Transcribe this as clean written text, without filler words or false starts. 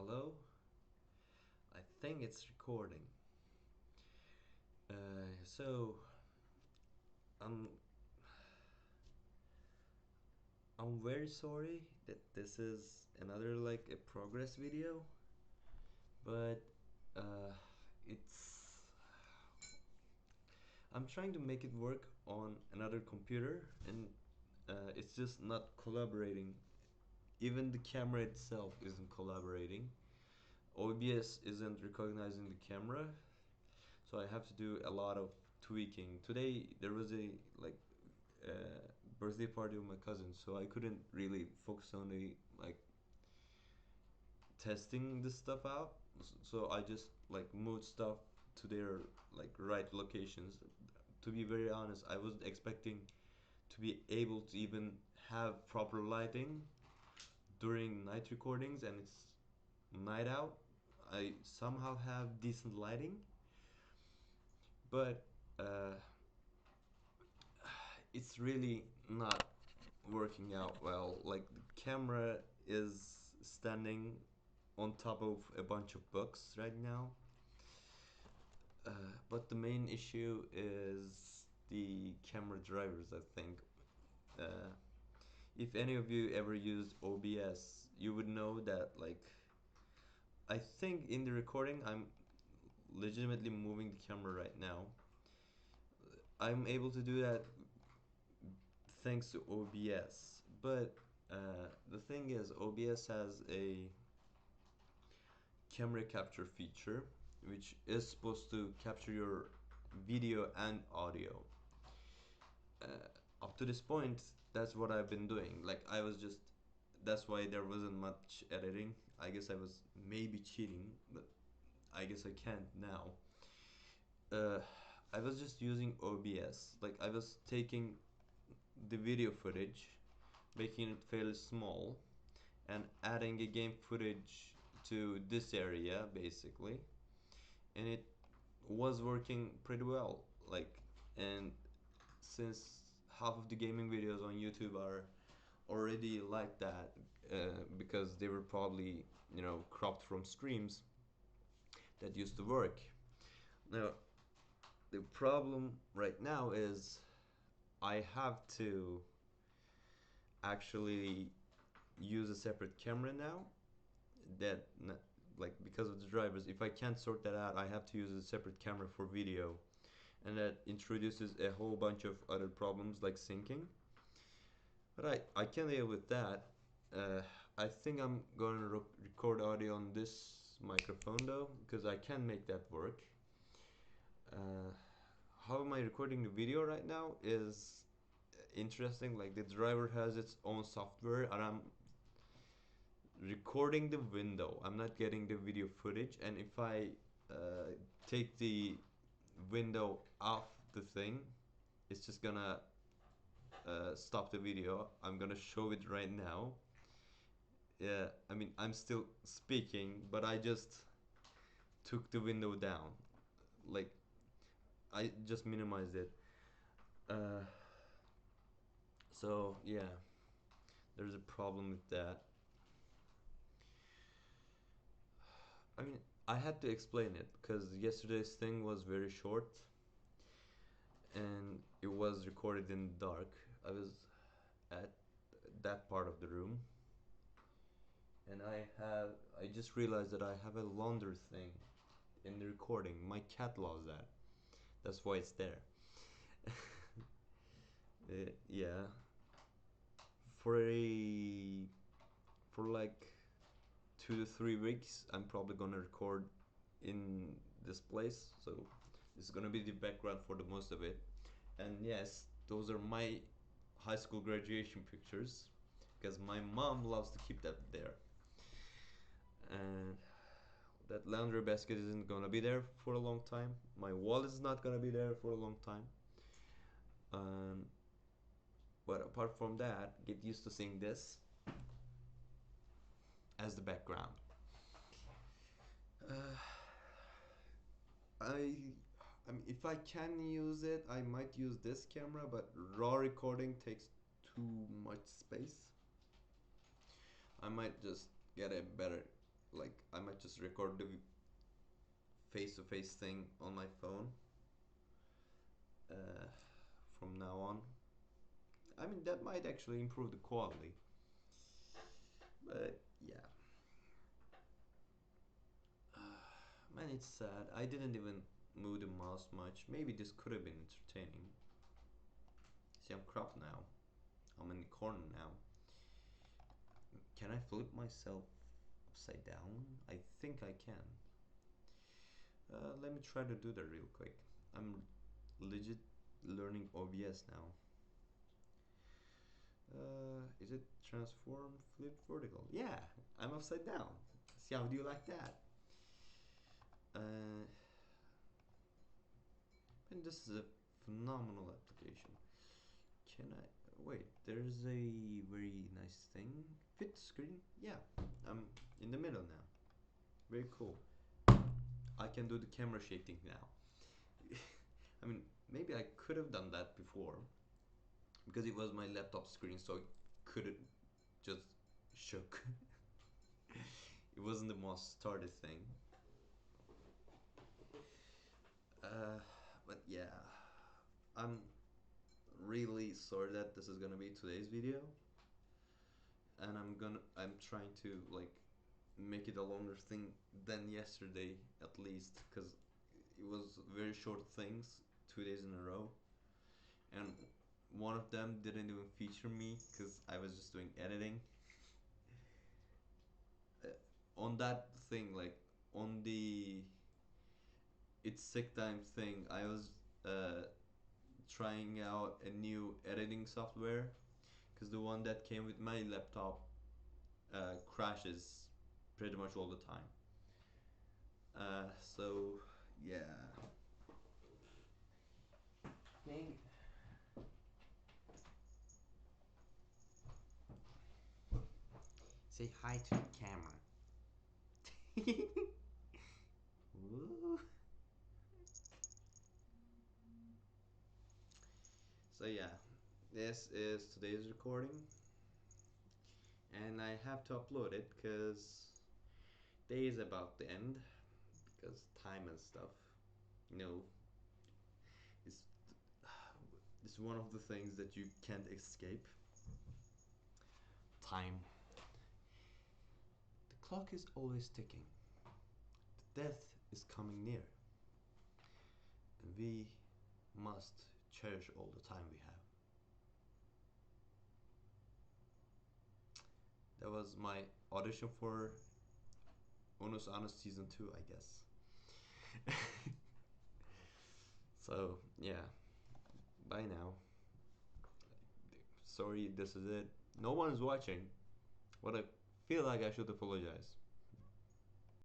Hello? I think it's recording. So I'm I'm very sorry that this is another like a progress video, but uh, it's I'm trying to make it work on another computer, and it's just not collaborating. Even the camera itself isn't collaborating. OBS isn't recognizing the camera, so I have to do a lot of tweaking. Today there was a birthday party with my cousin, so I couldn't really focus on the like testing this stuff out. So I just like moved stuff to their like right locations. To be very honest, I wasn't expecting to be able to even have proper lighting during night recordings, and it's night out. I somehow have decent lighting, but uh, it's really not working out well. Like the camera is standing on top of a bunch of books right now. But the main issue is the camera drivers, I think. Uh, if any of you ever used OBS, you would know that, like, I think in the recording, I'm legitimately moving the camera right now. I'm able to do that thanks to OBS. But the thing is, OBS has a camera capture feature which is supposed to capture your video and audio. Up to this point, that's what I've been doing. Like, I was just, that's why there wasn't much editing. I guess I was maybe cheating, but I guess I can't now. uh, I was just using OBS. Like, I was taking the video footage, making it fairly small, and adding a game footage to this area basically, and it was working pretty well. Like, and since half of the gaming videos on YouTube are already like that, because they were probably cropped from streams that used to work. Now the problem right now is I have to actually use a separate camera now that like, because of the drivers, if I can't sort that out, I have to use a separate camera for video, and that introduces a whole bunch of other problems like syncing. But I can deal with that. uh, I think I'm going to record audio on this microphone though, because I can make that work. uh, how am I recording the video right now is interesting. Like, the driver has its own software, and I'm recording the window. I'm not getting the video footage, and if I take the window off the thing, it's just gonna stop the video. I'm gonna show it right now. Yeah, I mean, I'm still speaking, but I just took the window down. Like, I just minimized it. Uh, so yeah, there's a problem with that. I mean, I had to explain it because yesterday's thing was very short, and it was recorded in the dark. I was at that part of the room, and I just realized that I have a launder thing in the recording. My cat loves that. That's why it's there. Yeah, for a for like 2 to 3 weeks, I'm probably gonna record in this place. So this is gonna be the background for the most of it. And yes, those are my high school graduation pictures because my mom loves to keep that there. And that laundry basket isn't gonna be there for a long time. My wall is not gonna be there for a long time. Um, but apart from that, get used to seeing this as the background. Uh, I I mean, if I can use it, I might use this camera, but raw recording takes too much space. I might just get a better like I might just record the face-to-face thing on my phone uh, from now on. I mean, that might actually improve the quality. But yeah, man, it's sad. I didn't even move the mouse much. Maybe this could have been entertaining. See, I'm cropped now. I'm in the corner now. Can I flip myself upside down? I think I can. Let me try to do that real quick. I'm legit learning OBS now. Is it transform flip vertical? Yeah, I'm upside down. See, how do you like that? Uh, and this is a phenomenal application. Can I wait? There's a very nice thing. Fit screen. Yeah, I'm in the middle now. Very cool. I can do the camera shaking now. I mean, maybe I could have done that before because it was my laptop screen, so it couldn't just shook. It wasn't the most started thing. Uh, but yeah, I'm really sorry that this is gonna be today's video, and I'm trying to like make it a longer thing than yesterday at least, because it was very short things, 2 days in a row, and one of them didn't even feature me because I was just doing editing. On that thing, like on the it's sick time thing, I was uh, trying out a new editing software because the one that came with my laptop crashes pretty much all the time. So yeah. Dang. Say hi to the camera. So yeah, this is today's recording, and I have to upload it because day is about to end because time and stuff. You know, it's it's one of the things that you can't escape. Time. The clock is always ticking. The death is coming near, and we must cherish all the time we have. That was my audition for Onus Anus season 2, I guess. So yeah, bye now. Sorry, this is it. No one is watching. What I feel like I should apologize.